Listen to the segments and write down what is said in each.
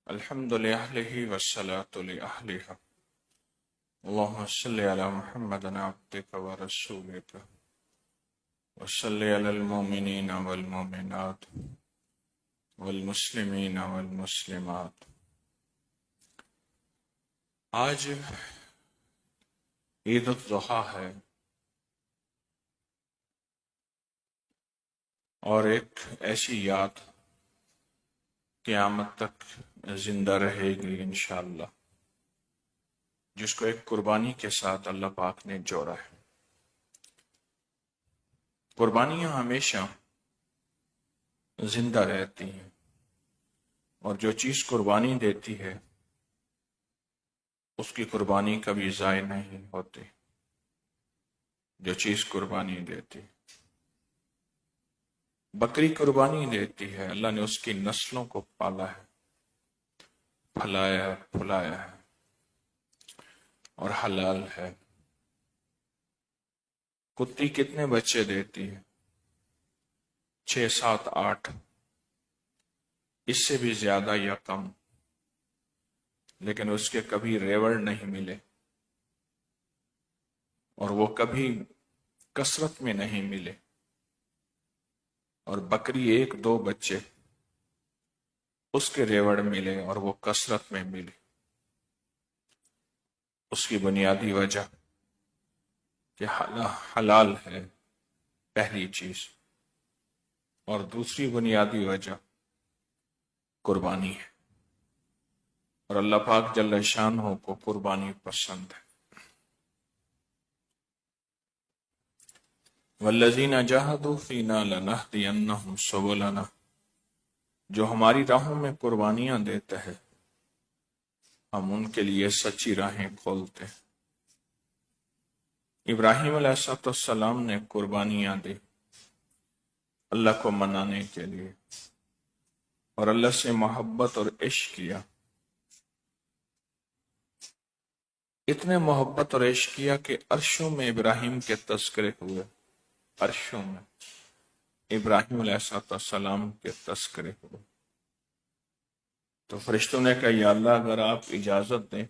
الحمد لله والصلاة لأهلها. اللهم صل على محمد عبدك ورسولك وصل على المؤمنين والمؤمنات والمسلمين والمسلمات. آج عید الاضحیٰ ہے اور ایک ایسی یاد قیامت تک زندہ رہے گی انشاءاللہ، جس کو ایک قربانی کے ساتھ اللہ پاک نے جوڑا ہے۔ قربانیاں ہمیشہ زندہ رہتی ہیں، اور جو چیز قربانی دیتی ہے اس کی قربانی کبھی ضائع نہیں ہوتی۔ جو چیز قربانی دیتی، بکری قربانی دیتی ہے، اللہ نے اس کی نسلوں کو پالا ہے، پھلایا ہے، پھلایا ہے اور حلال ہے۔ کتی کتنے بچے دیتی ہے؟ 6 7 8، اس سے بھی زیادہ یا کم، لیکن اس کے کبھی ریوڑ نہیں ملے، اور وہ کبھی کثرت میں نہیں ملے۔ اور بکری 1 2 بچے، اس کے ریوڑ ملے اور وہ کثرت میں ملے۔ اس کی بنیادی وجہ کہ حلال ہے، پہلی چیز، اور دوسری بنیادی وجہ قربانی ہے، اور اللہ پاک جل شانہ کو قربانی پسند ہے۔ والذین جاہدوا فینا لنہدینہم سبلنا، جو ہماری راہوں میں قربانیاں دیتے ہیں ہم ان کے لیے سچی راہیں کھولتے ہیں۔ ابراہیم علیہ السلام نے قربانیاں دی اللہ کو منانے کے لیے، اور اللہ سے محبت اور عشق کیا۔ اتنے محبت اور عشق کیا کہ عرشوں میں ابراہیم کے تذکرے ہوئے، عرشوں میں ابراہیم علیہ السلام کے تذکرے ہوئے۔ تو فرشتوں نے کہا یا اللہ اگر آپ اجازت دیں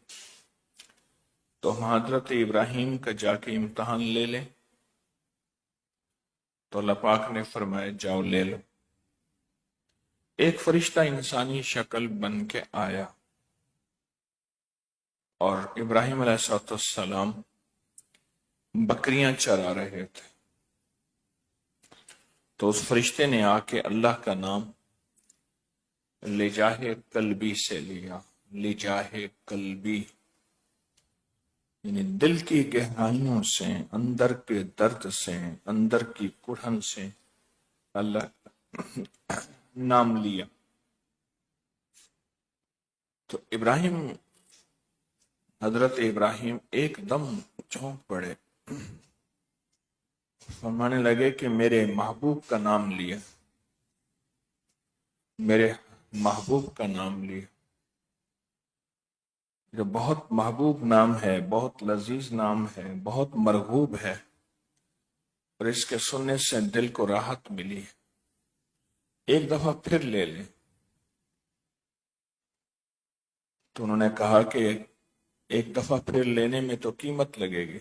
تو ہم حضرت ابراہیم کا جا کے امتحان لے لیں۔ تو اللہ پاک نے فرمایا جاؤ لے لو۔ ایک فرشتہ انسانی شکل بن کے آیا، اور ابراہیم علیہ السلام بکریاں چرا رہے تھے، تو اس فرشتے نے آ کے اللہ کا نام لجاہ قلبی سے لیا۔ لجاہ قلبی یعنی دل کی گہرائیوں سے، اندر کے درد سے، اندر کی کڑھن سے اللہ نام لیا۔ تو حضرت ابراہیم ایک دم چونک پڑے، فرمانے لگے کہ میرے محبوب کا نام لیا، میرے محبوب کا نام لیا، جو بہت محبوب نام ہے، بہت لذیذ نام ہے، بہت مرغوب ہے، اور اس کے سننے سے دل کو راحت ملی۔ ایک دفعہ پھر لے لیں۔ تو انہوں نے کہا کہ ایک دفعہ پھر لینے میں تو قیمت لگے گی،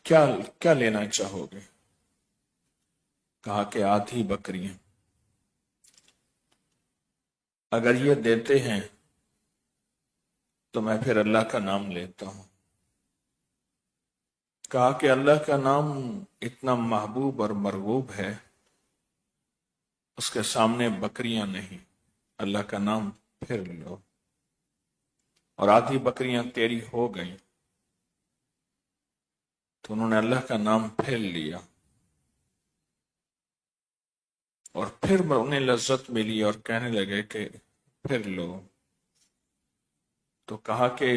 کیا لینا چاہو گے؟ کہا کہ آدھی بکریاں، اگر یہ دیتے ہیں تو میں پھر اللہ کا نام لیتا ہوں۔ کہا کہ اللہ کا نام اتنا محبوب اور مرغوب ہے، اس کے سامنے بکریاں نہیں، اللہ کا نام پھر لو۔ اور آدھی بکریاں تیری ہو گئیں، تو انہوں نے اللہ کا نام پھر لیا، اور پھر انہیں لذت ملی اور کہنے لگے کہ پھر لو۔ تو کہا کہ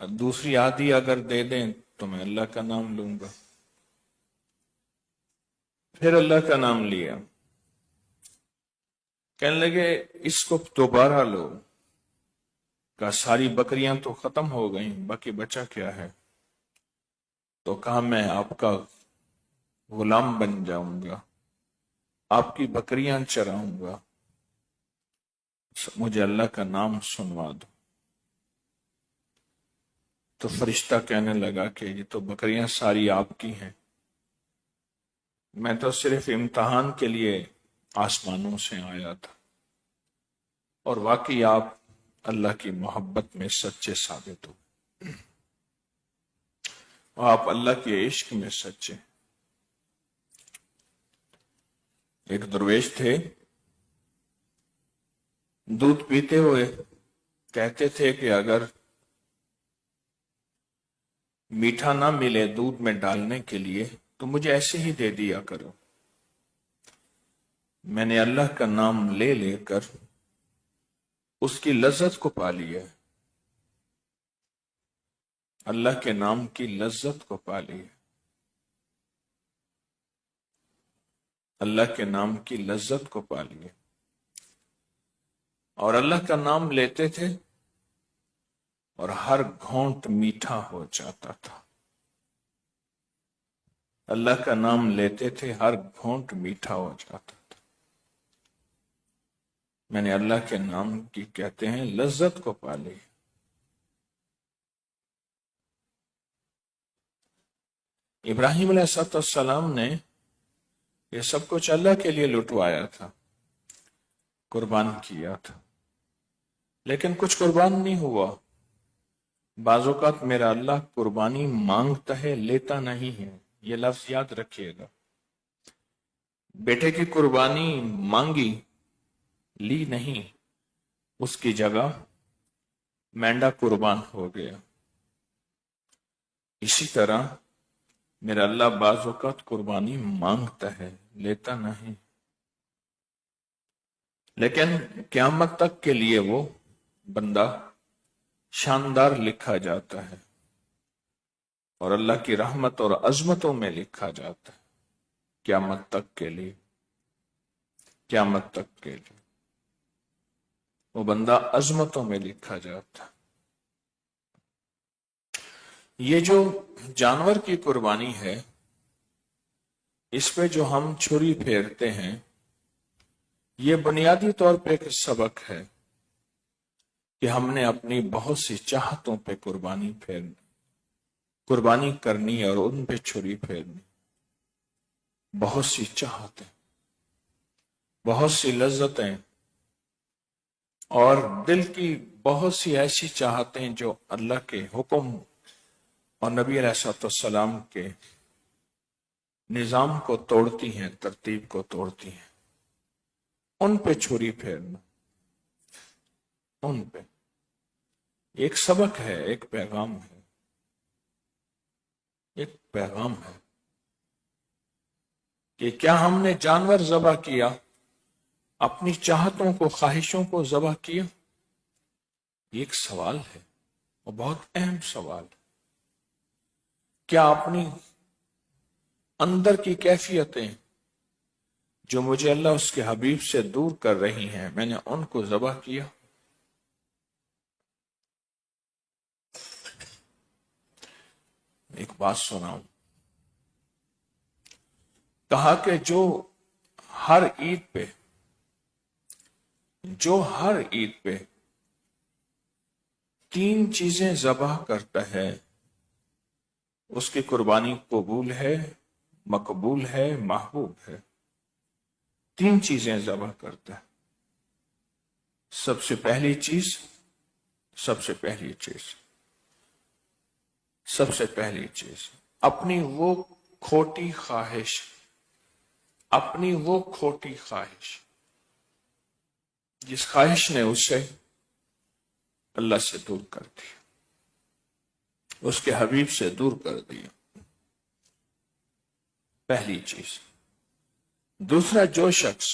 دوسری آدھی اگر دے دیں تو میں اللہ کا نام لوں گا۔ پھر اللہ کا نام لیا، کہنے لگے اس کو دوبارہ لو۔ کہا ساری بکریاں تو ختم ہو گئیں، باقی بچا کیا ہے؟ تو کہا میں آپ کا غلام بن جاؤں گا، آپ کی بکریاں چراؤں گا، مجھے اللہ کا نام سنوا دو۔ تو فرشتہ کہنے لگا کہ یہ تو بکریاں ساری آپ کی ہیں، میں تو صرف امتحان کے لیے آسمانوں سے آیا تھا، اور واقعی آپ اللہ کی محبت میں سچے ثابت ہو، آپ اللہ کے عشق میں سچے۔ ایک درویش تھے، دودھ پیتے ہوئے کہتے تھے کہ اگر میٹھا نہ ملے دودھ میں ڈالنے کے لیے تو مجھے ایسے ہی دے دیا کرو۔ میں نے اللہ کا نام لے لے کر اس کی لذت کو پا لیا، اللہ کے نام کی لذت کو پا لیا، اللہ کے نام کی لذت کو پا لیا۔ اور اللہ کا نام لیتے تھے اور ہر گھونٹ میٹھا ہو جاتا تھا، اللہ کا نام لیتے تھے ہر گھونٹ میٹھا ہو جاتا تھا۔ میں نے اللہ کے نام کی کہتے ہیں لذت کو پا لی۔ ابراہیم علیہ السلام نے یہ سب کچھ اللہ کے لیے لٹوایا تھا، قربان کیا تھا، لیکن کچھ قربان نہیں ہوا۔ بعض اوقات میرا اللہ قربانی مانگتا ہے، لیتا نہیں ہے، یہ لفظ یاد رکھیے گا۔ بیٹے کی قربانی مانگی، لی نہیں، اس کی جگہ مینڈا قربان ہو گیا۔ اسی طرح میرا اللہ بعض اوقات قربانی مانگتا ہے، لیتا نہیں، لیکن قیامت تک کے لیے وہ بندہ شاندار لکھا جاتا ہے، اور اللہ کی رحمت اور عظمتوں میں لکھا جاتا ہے، قیامت تک کے لیے، قیامت تک کے لیے وہ بندہ عظمتوں میں لکھا جاتا ہے۔ یہ جو جانور کی قربانی ہے، اس پہ جو ہم چھری پھیرتے ہیں، یہ بنیادی طور پہ ایک سبق ہے کہ ہم نے اپنی بہت سی چاہتوں پہ قربانی کرنی اور ان پہ چھری پھیرنی۔ بہت سی چاہتیں، بہت سی لذتیں، اور دل کی بہت سی ایسی چاہتیں جو اللہ کے حکم اور نبی علیہ السلام کے نظام کو توڑتی ہیں، ترتیب کو توڑتی ہیں، ان پہ چھری پھیرنا، ان پہ ایک سبق ہے، ایک پیغام ہے، ایک پیغام ہے کہ کیا ہم نے جانور ذبح کیا، اپنی چاہتوں کو، خواہشوں کو ذبح کیا؟ یہ ایک سوال ہے، اور بہت اہم سوال ہے۔ کیا اپنی اندر کی کیفیتیں جو مجھے اللہ اس کے حبیب سے دور کر رہی ہیں، میں نے ان کو ذبح کیا؟ ایک بات سناؤں، کہا کہ جو ہر عید پہ 3 چیزیں ذبح کرتا ہے، اس کی قربانی قبول ہے، مقبول ہے، محبوب ہے۔ 3 چیزیں ذبح کرتا ہے۔ سب سے پہلی چیز اپنی وہ کھوٹی خواہش، جس خواہش نے اسے اللہ سے دور کر دیا، اس کے حبیب سے دور کر دیا، پہلی چیز۔ دوسرا، جو شخص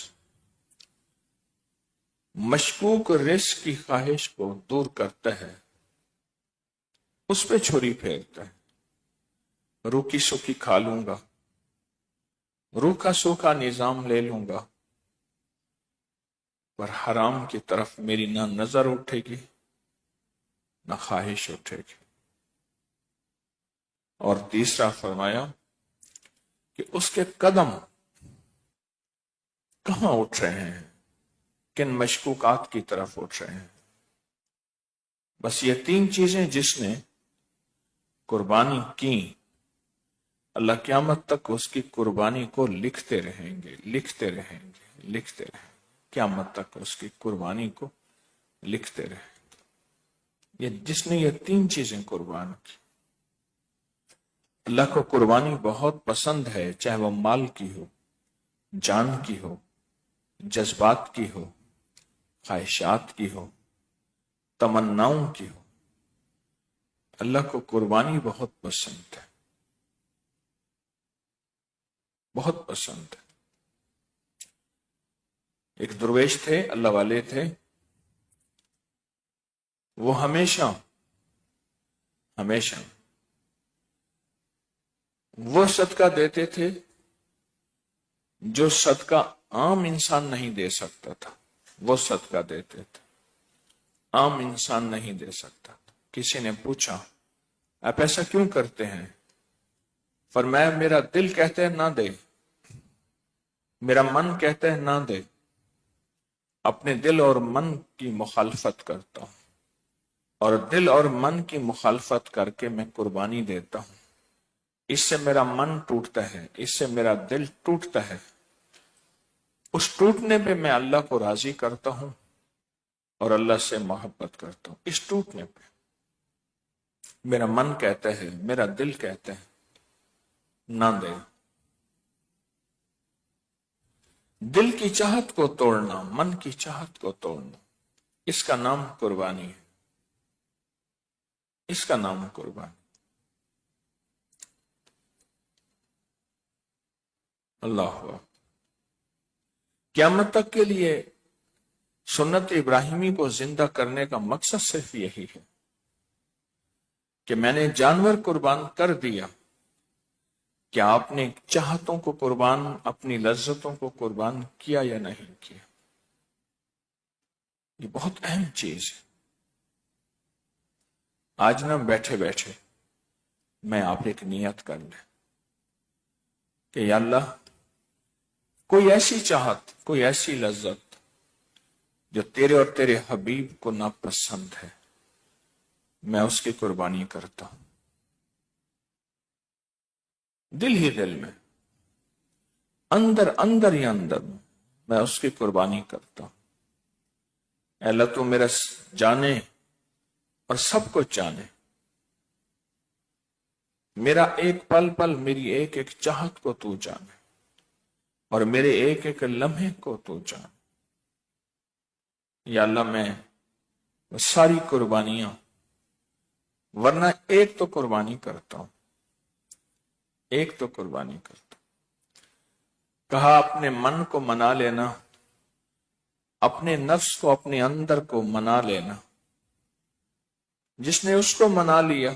مشکوک رزق کی خواہش کو دور کرتا ہے، اس پہ چھری پھیرتا ہے۔ روکی سوکھی کھا لوں گا، روکھا سوکھا نظام لے لوں گا، پر حرام کی طرف میری نہ نظر اٹھے گی، نہ خواہش اٹھے گی۔ اور تیسرا فرمایا کہ اس کے قدم کہاں اٹھ رہے ہیں؟ کن مشکوکات کی طرف اٹھ رہے ہیں؟ بس یہ 3 چیزیں جس نے قربانی کی، اللہ قیامت تک اس کی قربانی کو لکھتے رہیں گے، لکھتے رہیں گے، لکھتے رہیں گے، قیامت تک اس کی قربانی کو لکھتے رہیں گے۔ یہ جس نے یہ 3 چیزیں قربان کی، اللہ کو قربانی بہت پسند ہے، چاہے وہ مال کی ہو، جان کی ہو، جذبات کی ہو، خواہشات کی ہو، تمناؤں کی ہو۔ اللہ کو قربانی بہت پسند ہے، بہت پسند ہے۔ ایک درویش تھے، اللہ والے تھے، وہ ہمیشہ وہ صدقہ دیتے تھے جو صدقہ عام انسان نہیں دے سکتا تھا، وہ صدقہ دیتے تھے، عام انسان نہیں دے سکتا تھا۔ کسی نے پوچھا آپ ایسا کیوں کرتے ہیں؟ فرمایا میرا دل کہتا ہے نہ دے، میرا من کہتا ہے نہ دے، اپنے دل اور من کی مخالفت کرتا ہوں، اور دل اور من کی مخالفت کر کے میں قربانی دیتا ہوں۔ اس سے میرا من ٹوٹتا ہے، اس سے میرا دل ٹوٹتا ہے، اس ٹوٹنے پہ میں اللہ کو راضی کرتا ہوں اور اللہ سے محبت کرتا ہوں۔ اس ٹوٹنے پہ میرا من کہتا ہے، میرا دل کہتا ہے نہ دے۔ دل کی چاہت کو توڑنا، من کی چاہت کو توڑنا، اس کا نام قربانی ہے، اس کا نام قربانی۔ اللہ اکبر۔ قیامت تک کے لیے سنت ابراہیمی کو زندہ کرنے کا مقصد صرف یہی ہے کہ میں نے جانور قربان کر دیا، کیا آپ نے چاہتوں کو قربان، اپنی لذتوں کو قربان کیا یا نہیں کیا؟ یہ بہت اہم چیز ہے۔ آج نہ بیٹھے بیٹھے میں آپ ایک نیت کر لیں کہ یا اللہ کوئی ایسی چاہت، کوئی ایسی لذت جو تیرے اور تیرے حبیب کو ناپسند ہے، میں اس کی قربانی کرتا ہوں، دل ہی دل میں، اندر اندر ہی اندر میں اس کی قربانی کرتا ہوں۔ اے اللہ تو میرا جانے اور سب کو جانے، میرا ایک پل پل، میری ایک ایک چاہت کو تو جانے، اور میرے ایک ایک لمحے کو تو جانے۔ یا اللہ میں ساری قربانیاں، ورنہ ایک تو قربانی کرتا ہوں، ایک تو قربانی کرتا ہوں۔ کہا اپنے من کو منا لینا، اپنے نفس کو، اپنے اندر کو منا لینا۔ جس نے اس کو منا لیا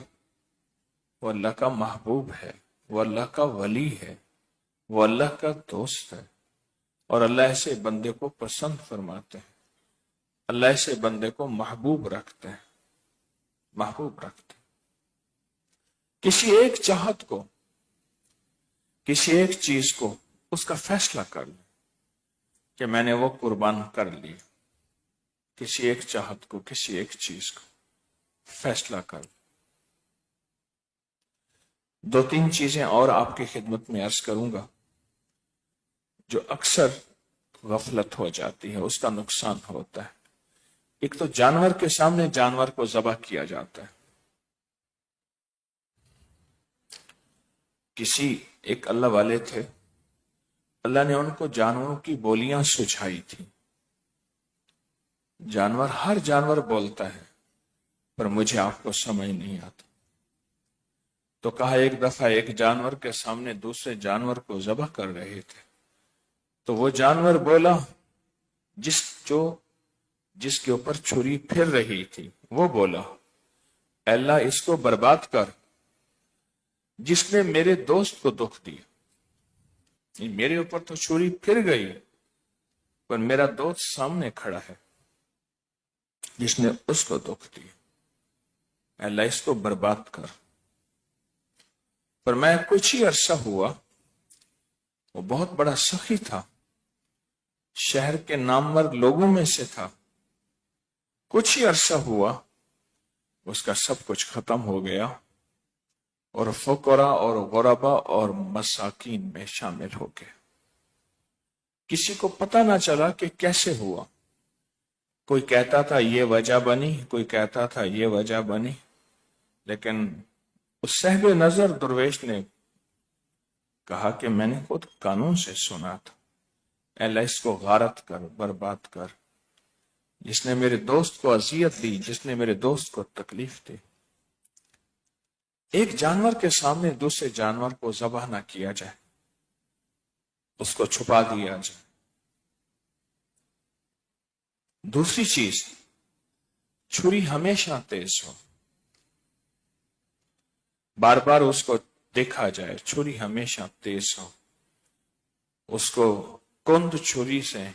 وہ اللہ کا محبوب ہے، وہ اللہ کا ولی ہے، وہ اللہ کا دوست ہے، اور اللہ ایسے بندے کو پسند فرماتے ہیں، اللہ ایسے بندے کو محبوب رکھتے ہیں، محبوب رکھتے ہیں۔ کسی ایک چاہت کو، کسی ایک چیز کو اس کا فیصلہ کر لیں کہ میں نے وہ قربان کر لی، کسی ایک چاہت کو، کسی ایک چیز کو فیصلہ کر لیں۔ 2-3 چیزیں اور آپ کی خدمت میں عرض کروں گا جو اکثر غفلت ہو جاتی ہے، اس کا نقصان ہوتا ہے۔ ایک تو جانور کے سامنے جانور کو ذبح کیا جاتا ہے۔ کسی ایک اللہ والے تھے، اللہ نے ان کو جانوروں کی بولیاں سجھائی تھی۔ جانور، ہر جانور بولتا ہے، پر مجھے آپ کو سمجھ نہیں آتا۔ تو کہا ایک دفعہ ایک جانور کے سامنے دوسرے جانور کو ذبح کر رہے تھے، تو وہ جانور بولا، جس کے اوپر چھری پھر رہی تھی، وہ بولا اے اللہ اس کو برباد کر، جس نے میرے دوست کو دکھ دیا۔ میرے اوپر تو چھری پھر گئی، پر میرا دوست سامنے کھڑا ہے جس نے اس کو دکھ دیا، اے اللہ اس کو برباد کر۔ پر میں کچھ ہی عرصہ ہوا، وہ بہت بڑا سخی تھا، شہر کے نامور لوگوں میں سے تھا. کچھ ہی عرصہ ہوا اس کا سب کچھ ختم ہو گیا اور فقراء اور غربا اور مساکین میں شامل ہو گئے. کسی کو پتہ نہ چلا کہ کیسے ہوا. کوئی کہتا تھا یہ وجہ بنی، کوئی کہتا تھا یہ وجہ بنی، لیکن اس صاحب نظر درویش نے کہا کہ میں نے خود قانون سے سنا تھا، اے اللہ اس کو غارت کر، برباد کر. جس نے میرے دوست کو اذیت دی، جس نے میرے دوست کو تکلیف دی. ایک جانور کے سامنے دوسرے جانور کو ذبح نہ کیا جائے، اس کو چھپا دیا جائے. دوسری چیز، چھری ہمیشہ تیز ہو، بار بار اس کو دیکھا جائے. چھری ہمیشہ تیز ہو، اس کو کند چھری سے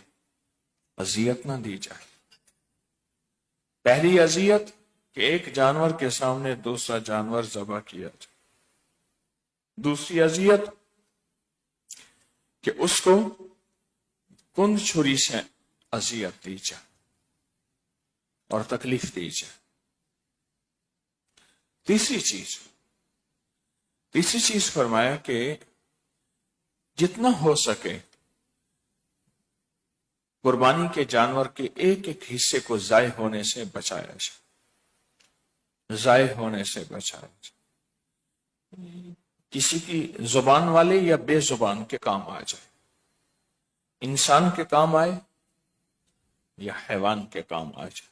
اذیت نہ دی جائے. پہلی اذیت کہ ایک جانور کے سامنے دوسرا جانور ذبح کیا جائے. دوسری اذیت کہ اس کو کند چھری سے اذیت دی جائے اور تکلیف دی جائے. تیسری چیز فرمایا کہ جتنا ہو سکے قربانی کے جانور کے ایک ایک حصے کو ضائع ہونے سے بچایا جائے، ضائع ہونے سے بچایا جائے. کسی کی زبان والے یا بے زبان کے کام آ جائے، انسان کے کام آئے یا حیوان کے کام آ جائے،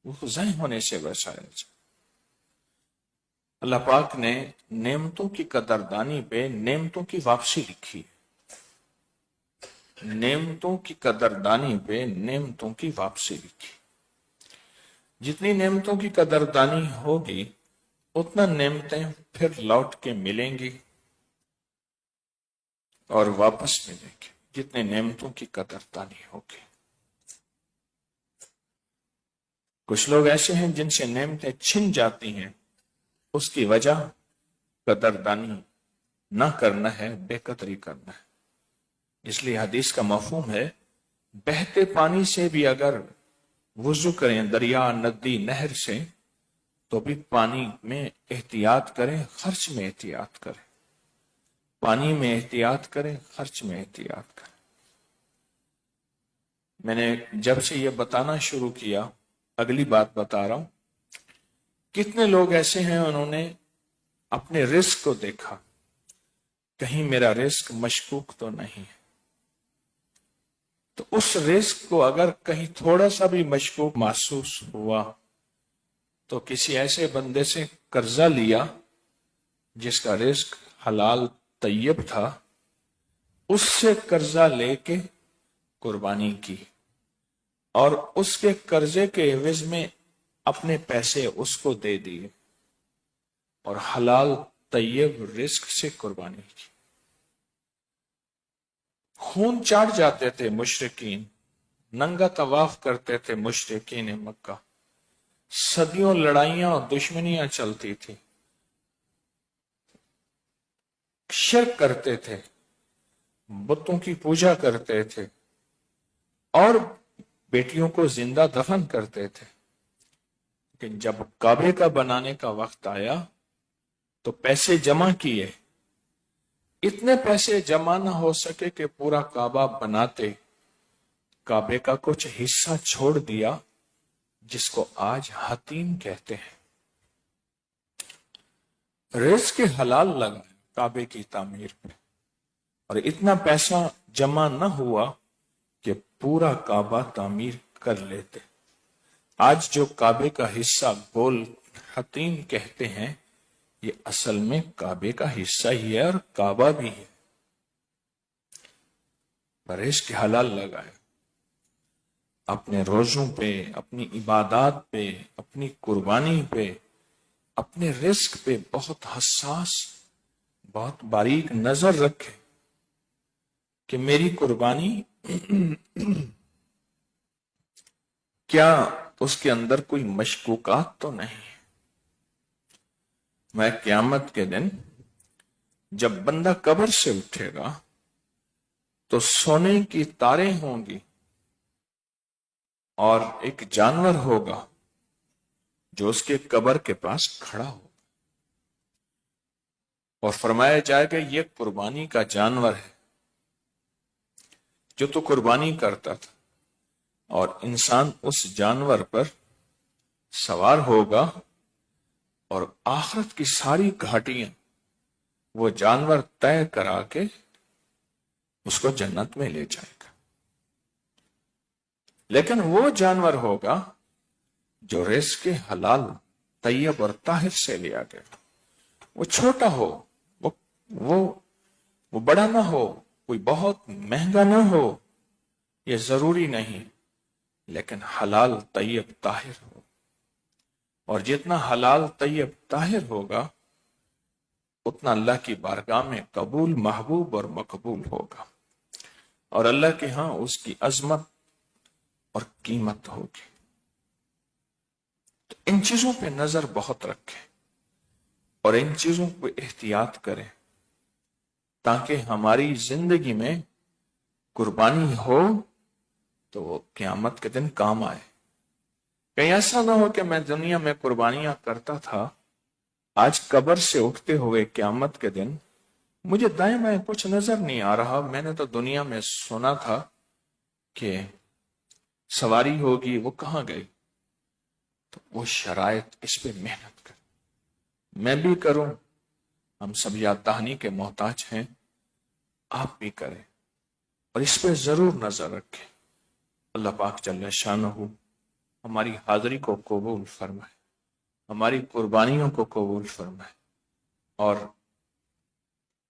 وہ ضائع ہونے سے بچایا جائے. اللہ پاک نے نعمتوں کی قدردانی پہ نعمتوں کی واپسی لکھی ہے. نعمتوں کی قدردانی پہ نعمتوں کی واپسی لکھی. جتنی نعمتوں کی قدردانی ہوگی اتنا نعمتیں پھر لوٹ کے ملیں گی اور واپس ملیں گی جتنے نعمتوں کی قدردانی ہوگی. کچھ لوگ ایسے ہیں جن سے نعمتیں چھن جاتی ہیں، اس کی وجہ قدردانی نہ کرنا ہے، بے قدری کرنا ہے. اس لیے حدیث کا مفہوم ہے بہتے پانی سے بھی اگر وضو کریں، دریا، ندی، نہر سے، تو بھی پانی میں احتیاط کریں، خرچ میں احتیاط کریں. پانی میں احتیاط کریں، خرچ میں احتیاط کریں. میں نے جب سے یہ بتانا شروع کیا، اگلی بات بتا رہا ہوں. کتنے لوگ ایسے ہیں انہوں نے اپنے رزق کو دیکھا، کہیں میرا رزق مشکوک تو نہیں ہے. تو اس رزق کو اگر کہیں تھوڑا سا بھی مشکوک محسوس ہوا تو کسی ایسے بندے سے قرضہ لیا جس کا رزق حلال طیب تھا، اس سے قرضہ لے کے قربانی کی اور اس کے قرضے کے عوض میں اپنے پیسے اس کو دے دیے اور حلال طیب رزق سے قربانی کی. خون چاٹ جاتے تھے مشرکین، ننگا طواف کرتے تھے مشرکین مکہ، صدیوں لڑائیاں اور دشمنیاں چلتی تھی، شرک کرتے تھے، بتوں کی پوجا کرتے تھے اور بیٹیوں کو زندہ دفن کرتے تھے. لیکن جب کعبے کا بنانے کا وقت آیا تو پیسے جمع کیے. اتنے پیسے جمع نہ ہو سکے کہ پورا کعبہ بناتے، کعبے کا کچھ حصہ چھوڑ دیا جس کو آج حتیم کہتے ہیں. رزق حلال لگا کعبے کی تعمیر پہ اور اتنا پیسہ جمع نہ ہوا کہ پورا کعبہ تعمیر کر لیتے. آج جو کعبے کا حصہ گول حتیم کہتے ہیں، یہ اصل میں کعبے کا حصہ ہی ہے اور کعبہ بھی ہے. رزق حلال لگائے، اپنے روزوں پہ، اپنی عبادات پہ، اپنی قربانی پہ، اپنے رزق پہ بہت حساس، بہت باریک نظر رکھے کہ میری قربانی کیا اس کے اندر کوئی مشکوکات تو نہیں. میں قیامت کے دن جب بندہ قبر سے اٹھے گا تو سونے کی تاریں ہوں گی اور ایک جانور ہوگا جو اس کے قبر کے پاس کھڑا ہو، اور فرمایا جائے گا یہ قربانی کا جانور ہے جو تو قربانی کرتا تھا، اور انسان اس جانور پر سوار ہوگا اور آخرت کی ساری گھاٹیاں وہ جانور طے کرا کے اس کو جنت میں لے جائے گا۔ لیکن وہ جانور ہوگا جو رزق کے حلال طیب اور طاہر سے لیا گیا، وہ چھوٹا ہو، وہ وہ وہ بڑا نہ ہو، کوئی بہت مہنگا نہ ہو، یہ ضروری نہیں، لیکن حلال طیب طاہر ہو، اور جتنا حلال طیب طاہر ہوگا اتنا اللہ کی بارگاہ میں قبول، محبوب اور مقبول ہوگا، اور اللہ کے ہاں اس کی عظمت اور قیمت ہوگی۔ تو ان چیزوں پہ نظر بہت رکھیں اور ان چیزوں پہ احتیاط کریں تاکہ ہماری زندگی میں قربانی ہو تو وہ قیامت کے دن کام آئے۔ کہیں ایسا نہ ہو کہ میں دنیا میں قربانیاں کرتا تھا، آج قبر سے اٹھتے ہوئے قیامت کے دن مجھے دائیں بائیں کچھ نظر نہیں آ رہا، میں نے تو دنیا میں سنا تھا کہ سواری ہوگی، وہ کہاں گئی؟ تو وہ شرائط اس پہ محنت کر، میں بھی کروں، ہم سب یاد دہانی کے محتاج ہیں، آپ بھی کریں، اور اس پہ ضرور نظر رکھیں۔ اللہ پاک جل شانہ ہماری حاضری کو قبول فرمائے، ہماری قربانیوں کو قبول فرمائے، اور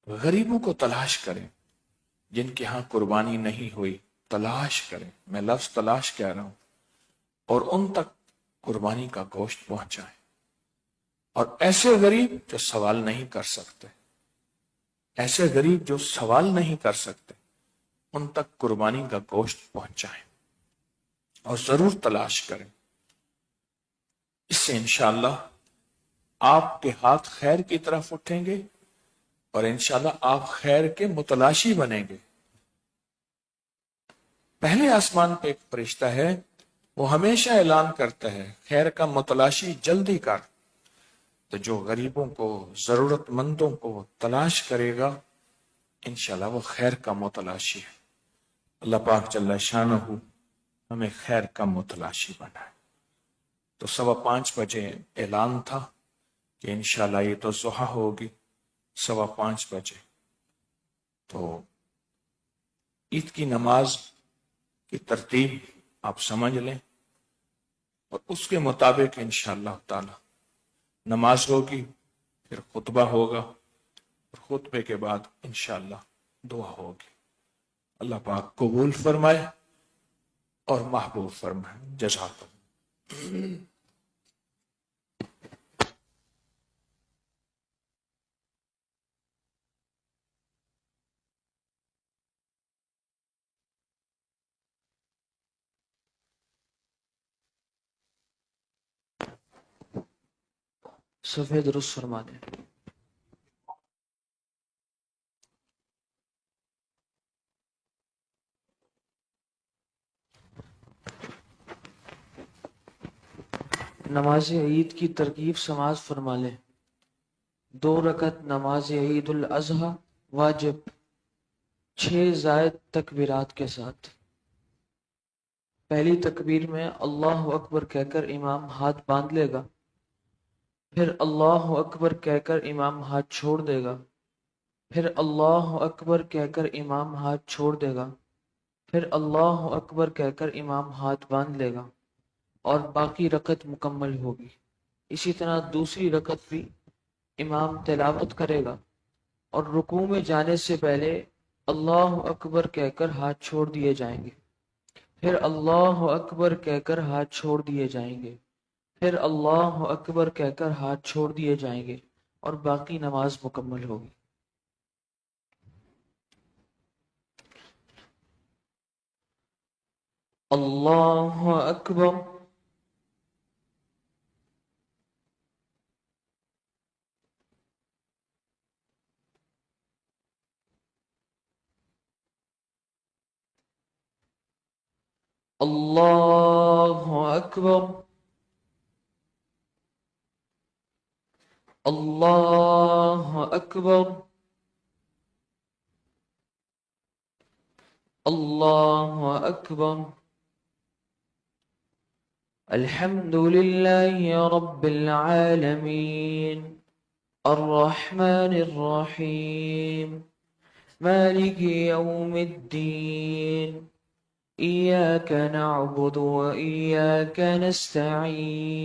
غریبوں کو تلاش کریں جن کے ہاں قربانی نہیں ہوئی، تلاش کریں، میں لفظ تلاش کہہ رہا ہوں، اور ان تک قربانی کا گوشت پہنچائیں، اور ایسے غریب جو سوال نہیں کر سکتے، ایسے غریب جو سوال نہیں کر سکتے، ان تک قربانی کا گوشت پہنچائیں اور ضرور تلاش کریں۔ اس سے انشاءاللہ آپ کے ہاتھ خیر کی طرف اٹھیں گے اور انشاءاللہ آپ خیر کے متلاشی بنیں گے۔ پہلے آسمان پہ ایک فرشتہ ہے، وہ ہمیشہ اعلان کرتا ہے خیر کا متلاشی جلدی کر، تو جو غریبوں کو، ضرورت مندوں کو تلاش کرے گا انشاءاللہ وہ خیر کا متلاشی ہے۔ اللہ پاک جل شانہ ہمیں خیر کا متلاشی بنائے۔ تو 5:15 بجے اعلان تھا کہ انشاءاللہ یہ تو ضحیٰ ہوگی 5:15 بجے، تو عید کی نماز کی ترتیب آپ سمجھ لیں، اور اس کے مطابق انشاءاللہ تعالی نماز ہوگی، پھر خطبہ ہوگا، اور خطبے کے بعد انشاءاللہ دعا ہوگی۔ اللہ پاک قبول فرمائے اور محبوب فرمائے۔ جزاک اللہ۔ صفحہ درست فرما دیں۔ نماز عید کی ترکیب سماعت فرما لیں۔ 2 رکعت نماز عید الاضحیٰ واجب 6 زائد تکبیرات کے ساتھ۔ پہلی تکبیر میں اللہ اکبر کہہ کر امام ہاتھ باندھ لے گا، پھر اللہ اکبر کہہ کر امام ہاتھ چھوڑ دے گا، پھر اللہ اکبر کہہ کر امام ہاتھ چھوڑ دے گا، پھر اللہ اکبر کہہ کر امام ہاتھ باندھ لے گا، اور باقی رکعت مکمل ہوگی۔ اسی طرح دوسری رکعت بھی امام تلاوت کرے گا، اور رکوع میں جانے سے پہلے اللہ اکبر کہہ کر ہاتھ چھوڑ دیے جائیں گے، پھر اللہ اکبر کہہ کر ہاتھ چھوڑ دیے جائیں گے، پھر اللہ اکبر کہہ کر ہاتھ چھوڑ دیے جائیں گے، اور باقی نماز مکمل ہوگی۔ اللہ اکبر۔ الله أكبر. الله أكبر. الله أكبر. الحمد لله رب العالمين الرحمن الرحيم مالك يوم الدين إياك نعبد وإياك نستعين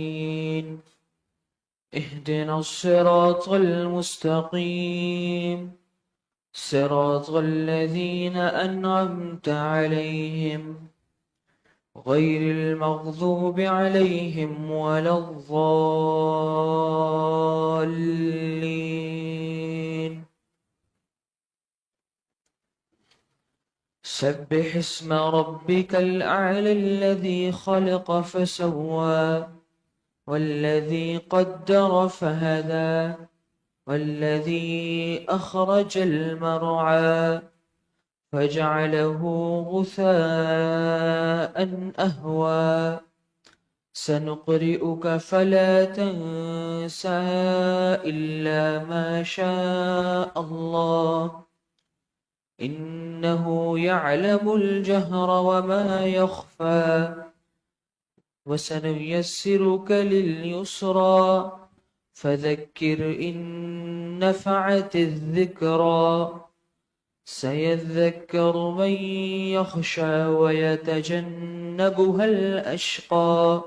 اهدنا الصراط المستقيم صراط الذين أنعمت عليهم غير المغضوب عليهم ولا الضالين. سبح اسم ربك الأعلى الذي خلق فسوى والذي قدر فهدى والذي أخرج المرعى فجعله غثاء أهوى سنقرئك فلا تنسى إلا ما شاء الله إنه يعلم الجهر وما يخفى وسنيسرك لليسرى فذكر إن نفعت الذكرى سيذكر من يخشى ويتجنبها الأشقى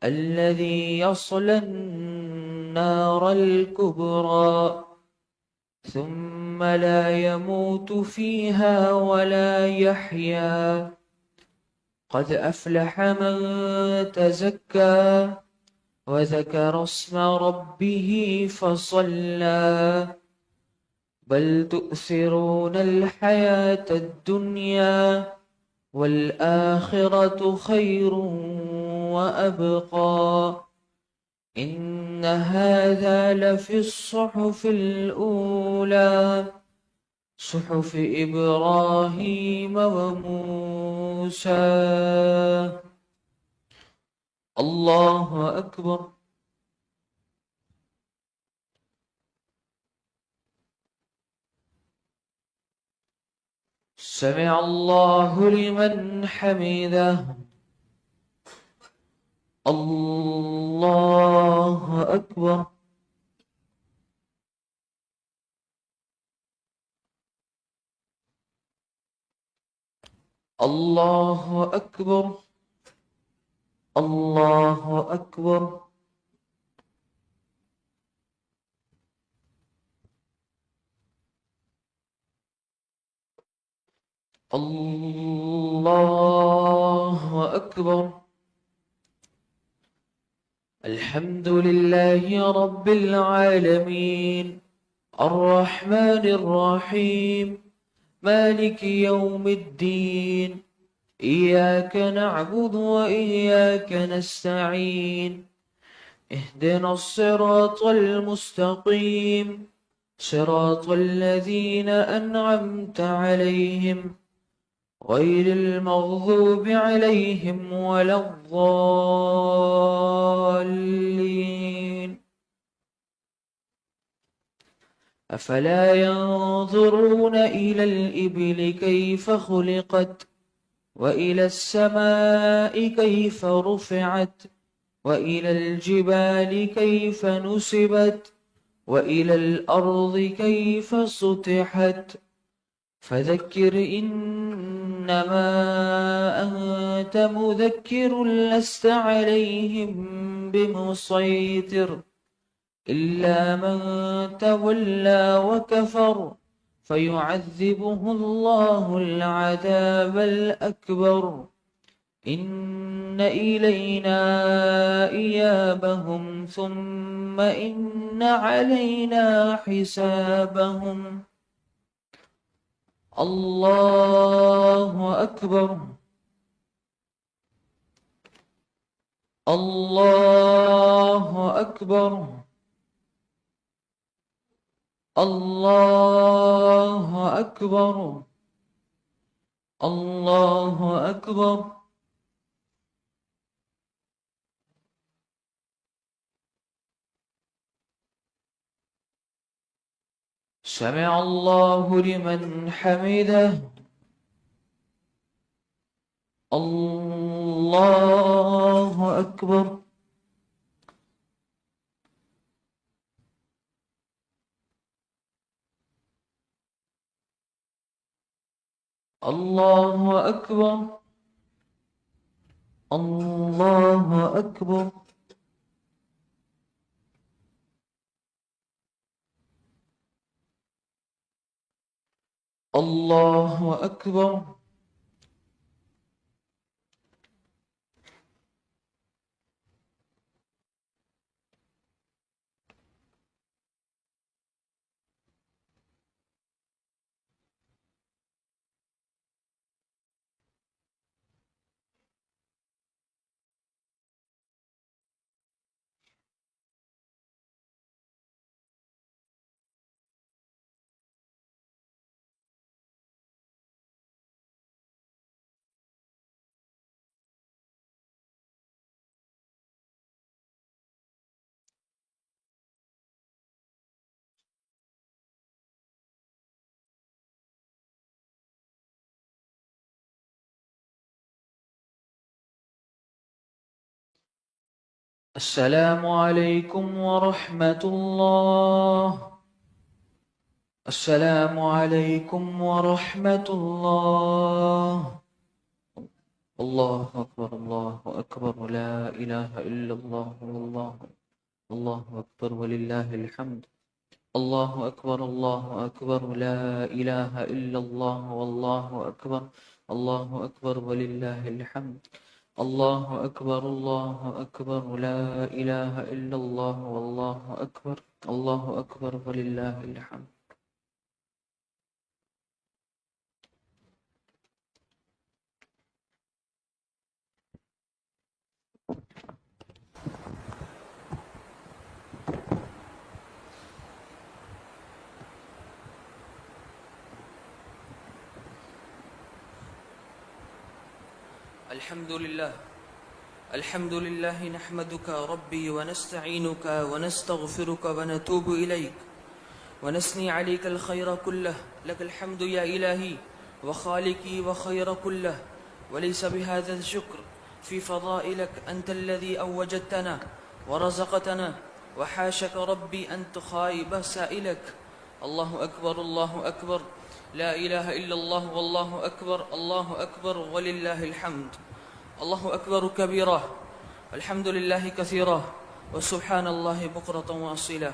الذي يصلى النار الكبرى ثم لا يموت فيها ولا يحيا قد أفلح من تزكى وذكر اسم ربه فصلى بل تؤثرون الحياة الدنيا والآخرة خير وأبقى إن هذا لفي الصحف الأولى صحف إبراهيم وموسى. الله أكبر. سمع الله لمن حمده. الله أكبر. الله أكبر. الله أكبر. الله أكبر. الحمد لله رب العالمين الرحمن الرحيم مالك يوم الدين إياك نعبد وإياك نستعين اهدنا الصراط المستقيم صراط الذين أنعمت عليهم غير المغضوب عليهم ولا الضالين. أفلا ينظرون إلى الإبل كيف خلقت وإلى السماء كيف رفعت وإلى الجبال كيف نصبت وإلى الأرض كيف سطحت فذكر إنما أنت مذكر لست عليهم بمسيطر إلا من تولى وكفر فيعذبه الله العذاب الأكبر إن إلينا إيابهم ثم إن علينا حسابهم. الله أكبر. الله أكبر. الله أكبر. الله أكبر. سمع الله لمن حمده. الله أكبر. الله أكبر. الله أكبر. الله أكبر. السلام عليكم ورحمة الله. السلام عليكم ورحمة الله. الله أكبر. الله أكبر. لا إله إلا الله. الله أكبر ولله الحمد. الله أكبر. الله أكبر. لا إله إلا الله. والله أكبر. الله أكبر ولله الحمد. الله أكبر. الله أكبر. لا إله إلا الله. والله أكبر. الله أكبر ولله الحمد. الحمد لله نحمدك ربي ونستعينك ونستغفرك ونتوب إليك ونثني عليك الخير كله. لك الحمد يا إلهي وخالقي وخير كله، وليس بهذا الشكر في فضائلك. أنت الذي أوجدتنا ورزقتنا، وحاشك ربي أن تخايب سائلك. الله أكبر. الله أكبر. لا إله إلا الله. والله أكبر. الله أكبر ولله الحمد. الله أكبر كبيرا، الحمد لله كثيرا، وسبحان الله بكرة وأصيلا.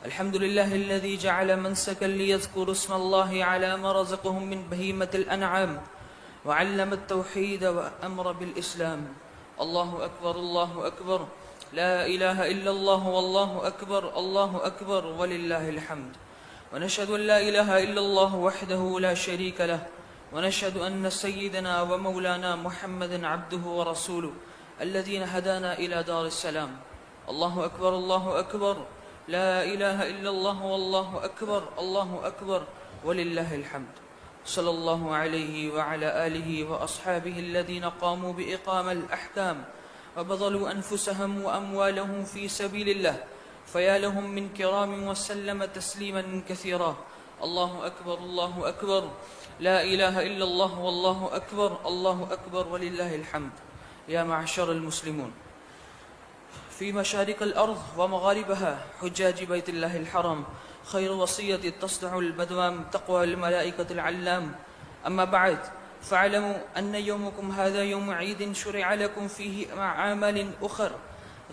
الحمد لله الذي جعل منسكا ليذكروا اسم الله على ما رزقهم من بهيمة الأنعام، وعلم التوحيد وأمر بالإسلام. الله أكبر. الله أكبر. لا إله إلا الله. والله أكبر. الله أكبر ولله الحمد. ونشهد أن لا إله إلا الله وحده لا شريك له، ونشهد أن سيدنا ومولانا محمدا عبده ورسوله الذين هدانا إلى دار السلام. الله أكبر. الله أكبر. لا إله إلا الله. والله أكبر. الله أكبر ولله الحمد. صلى الله عليه وعلى آله وأصحابه الذين قاموا بإقامة الأحكام وبذلوا أنفسهم وأموالهم في سبيل الله، فيا لهم من كرام، وسلم تسليما كثيرا. الله أكبر. الله أكبر. لا إله إلا الله. والله أكبر. الله أكبر ولله الحمد. يا معشر المسلمون في مشارق الأرض ومغاربها، حجاج بيت الله الحرام، خير وصية تصدع البدوام تقوى الملائكة العلام. أما بعد، فاعلموا أن يومكم هذا يوم عيد شرع لكم فيه مع عمل أخر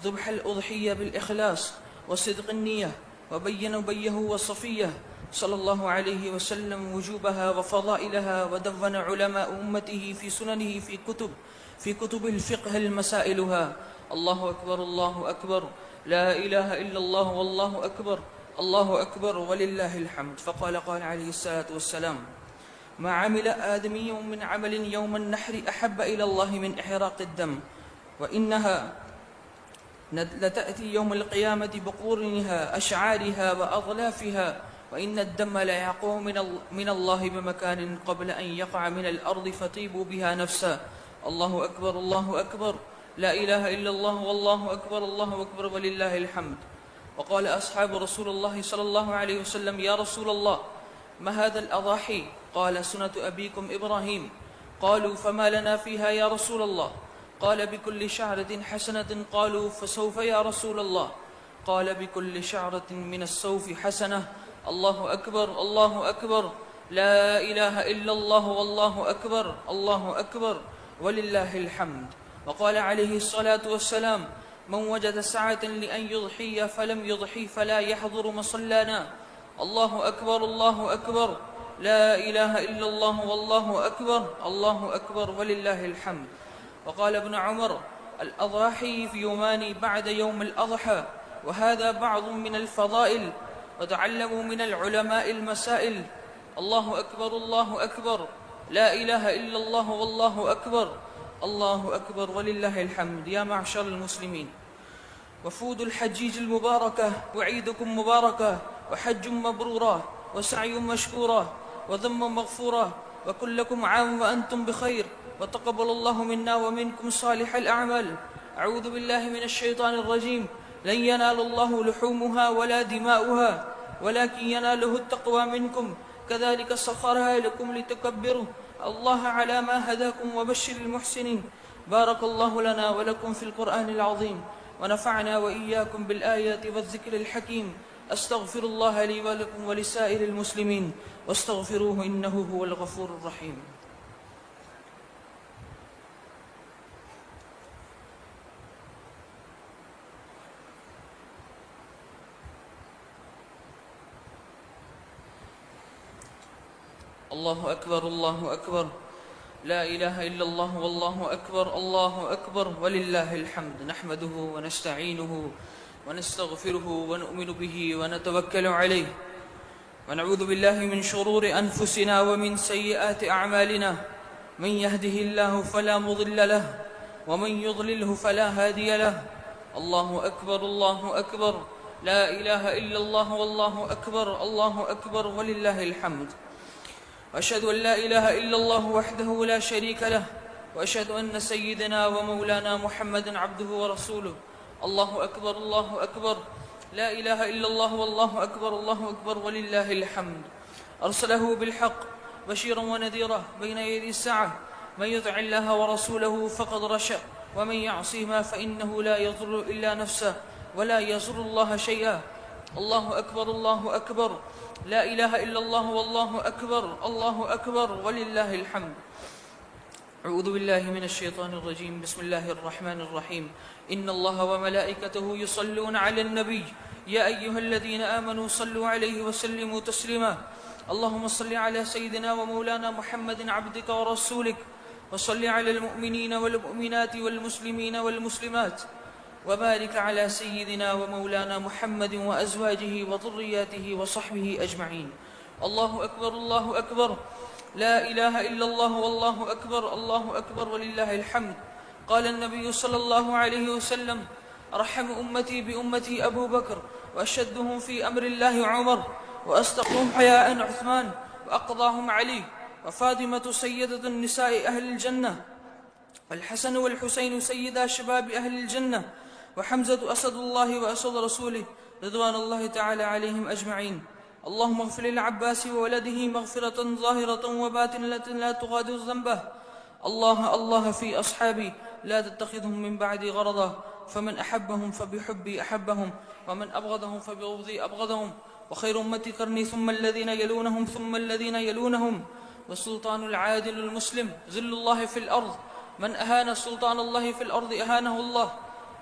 ذبح الأضحية بالإخلاص وصدق النية، وبين بيه وصفيه صلى الله عليه وسلم وجوبها وفضائلها، ودون علماء أمته في سننه في كتب الفقه المسائلها. الله أكبر. الله أكبر. لا إله إلا الله. والله أكبر. الله أكبر ولله الحمد. فقال عليه الصلاة والسلام: ما عمل آدمي من عمل يوم النحر أحب إلى الله من إحراق الدم، وإنها لتأتي يوم القيامة بقرنها أشعارها وأظلافها، وإن الدم لا يقع من الله بمكان قبل أن يقع من الأرض فطيبوا بها نفسا. الله أكبر. الله أكبر. لا إله إلا الله. والله أكبر. الله أكبر ولله الحمد. وقال أصحاب رسول الله صلى الله عليه وسلم: يا رسول الله، ما هذا الأضاحي؟ قال: سنة أبيكم إبراهيم. قالوا: فما لنا فيها يا رسول الله؟ قال: بكل شعرة حسنة. قالوا: فسوف يا رسول الله؟ قال: بكل شعرة من السوف حسنة. الله أكبر، الله أكبر، لا إله إلا الله، والله أكبر، الله أكبر، ولله الحمد. وقال عليه الصلاة والسلام: من وجد سعة لأن يضحي فلم يضحي فلا يحضر مصلانا. الله أكبر، الله أكبر، لا إله إلا الله، والله أكبر، الله أكبر، ولله الحمد. وقال ابن عمر: الأضاحي في يومان بعد يوم الأضحى، وهذا بعض من الفضائل، وتعلموا من العلماء المسائل. الله أكبر، الله أكبر، لا إله إلا الله، والله أكبر، الله أكبر، ولله الحمد. يا معشر المسلمين، وفود الحجيج المباركة، وعيدكم مباركة، وحج مبرورة، وسعي مشكورة، وذم مغفورة، وكلكم عام وأنتم بخير، وتقبل الله منا ومنكم صالح الأعمال. أعوذ بالله من الشيطان الرجيم. لن ينال الله لحومها ولا دماؤها، ولكن يناله التقوى منكم. كذلك سخرها لكم لتكبروا الله على ما هداكم، وبشر المحسنين. بارك الله لنا ولكم في القرآن العظيم، ونفعنا وإياكم بالآيات والذكر الحكيم. أستغفر الله لي ولكم ولسائر المسلمين، واستغفروه إنه هو الغفور الرحيم. الله أكبر، الله أكبر، لا إله إلا الله، والله أكبر، الله أكبر، ولله الحمد. نحمده ونستعينه ونستغفره ونؤمن به ونتوكل عليه، ونعوذ بالله من شرور أنفسنا ومن سيئات أعمالنا. من يهده الله فلا مضل له، ومن يضلله فلا هادي له. الله أكبر، الله أكبر، لا إله إلا الله، والله أكبر، الله أكبر، ولله الحمد. وأشهد أن لا إله إلا الله وحده لا شريك له، وأشهد أن سيدنا ومولانا محمدا عبده ورسوله. الله أكبر، الله أكبر، لا إله إلا الله، والله أكبر، الله أكبر، ولله الحمد. أرسله بالحق بشيرا ونذيرا بين يدي الساعة. من يطع الله ورسوله فقد رشد، ومن يعصهما فإنه لا يضر إلا نفسه ولا يضر الله شيئا. الله أكبر، الله أكبر، لا إله إلا الله، والله أكبر، الله أكبر، ولله الحمد. أعوذ بالله من الشيطان الرجيم. بسم الله الرحمن الرحيم. إن الله وملائكته يصلون على النبي، يا أيها الذين آمنوا صلوا عليه وسلموا تسليما. اللهم صل على سيدنا ومولانا محمد عبدك ورسولك، وصل على المؤمنين والمؤمنات والمسلمين والمسلمات، وبارك على سيدنا ومولانا محمد وأزواجه وذرياته وصحبه أجمعين. الله أكبر، الله أكبر، لا إله إلا الله، والله أكبر، الله أكبر، ولله الحمد. قال النبي صلى الله عليه وسلم: أرحم أمتي بأمتي أبو بكر، وأشدهم في أمر الله عمر، وأصدقهم حياء عثمان، وأقضاهم علي، وفاطمة سيدة النساء أهل الجنة، والحسن والحسين سيدا شباب أهل الجنة، وحمزة أسد الله وأسد رسوله رضوان الله تعالى عليهم أجمعين. اللهم اغفر للعباس وولده مغفرة ظاهرة وباطنة لا تغادر ذنبه. الله في أصحابي لا تتخذهم من بعدي غرضا، فمن أحبهم فبحبي أحبهم، ومن أبغضهم فبغضي أبغضهم. وخير أمتي قرني، ثم الذين يلونهم، ثم الذين يلونهم. والسلطان العادل المسلم ذل الله في الأرض، من أهان سلطان الله في الأرض أهانه الله.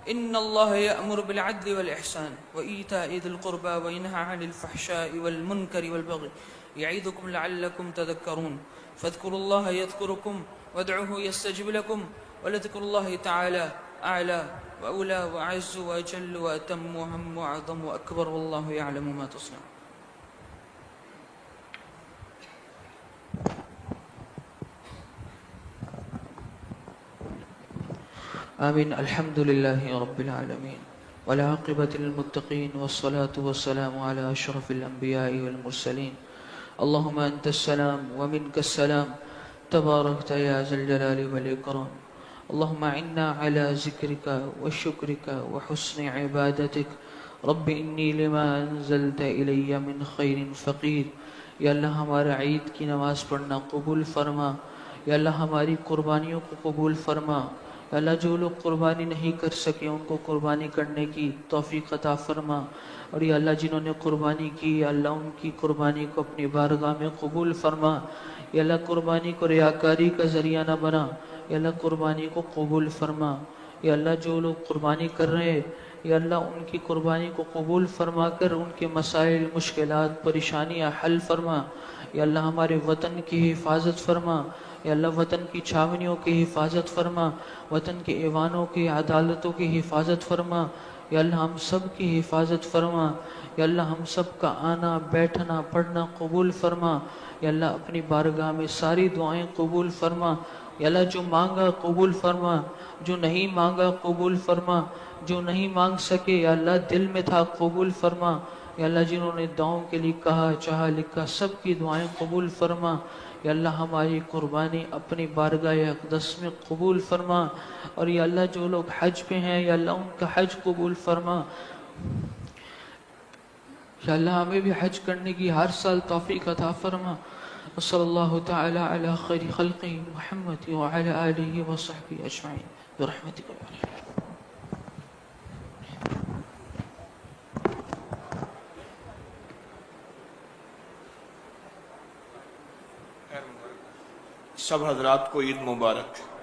إن الله يأمر بالعدل والإحسان وإيتاء ذي القربى، وينهى عن الفحشاء والمنكر والبغي، يعظكم لعلكم تذكرون. فاذكروا الله يذكركم، وادعوه يستجب لكم، ولذكر الله تعالى أعلى وأولى وأعز وأجل وأتم وهم وأعظم وأكبر، والله يعلم ما تصنعون. آمين. الحمد لله رب العالمين، والعاقبة للمتقين، والصلاة والسلام على أشرف الأنبياء والمرسلين. اللهم أنت السلام ومنك السلام، تباركت يا ذا الجلال والإكرام. اللهم اعنا على ذكرك وشكرك وحسن عبادتك رب انی لما انزلت الی من خیر فقیر. یا اللہ ہمارا عید کی نماز پڑھنا قبول فرما. یا اللہ ہماری قربانیوں کو قبول فرما. یا اللہ جو لوگ قربانی نہیں کر سکے ان کو قربانی کرنے کی توفیق عطا فرما. اور یا اللہ جنہوں نے قربانی کی یا اللہ ان کی قربانی کو اپنی بارگاہ میں قبول فرما. یا اللہ قربانی کو ریاکاری کا ذریعہ نہ بنا. یا اللہ قربانی کو قبول فرما. یا اللہ جو لوگ قربانی کر رہے ہیں یا اللہ ان کی قربانی کو قبول فرما کر ان کے مسائل مشکلات پریشانیاں حل فرما. یا اللہ ہمارے وطن کی حفاظت فرما. یا اللہ وطن کی چھاونیوں کی حفاظت فرما. وطن کے ایوانوں کی عدالتوں کی حفاظت فرما. یا اللہ ہم سب کی حفاظت فرما. یا اللہ ہم سب کا آنا بیٹھنا پڑھنا قبول فرما. یا اللہ اپنی بارگاہ میں ساری دعائیں قبول فرما. یا اللہ جو مانگا قبول فرما, جو نہیں مانگا قبول فرما, جو نہیں مانگ سکے یا اللہ دل میں تھا قبول فرما. یا اللہ جنہوں نے دعاؤں کے لیے کہا چاہا لکھا سب کی دعائیں قبول فرما. یا اللہ ہماری قربانی اپنی بارگاہ اقدس میں قبول فرما. اور یا اللہ جو لوگ حج پہ ہیں یا اللہ ان کا حج قبول فرما. یا اللہ ہمیں بھی حج کرنے کی ہر سال توفیق عطا فرما. وصلی اللہ تعالی علی خیر خلقہ محمد وعلی آلہ وصحبہ اجمعین برحمتک یا ارحم. سب حضرات کو عید مبارک.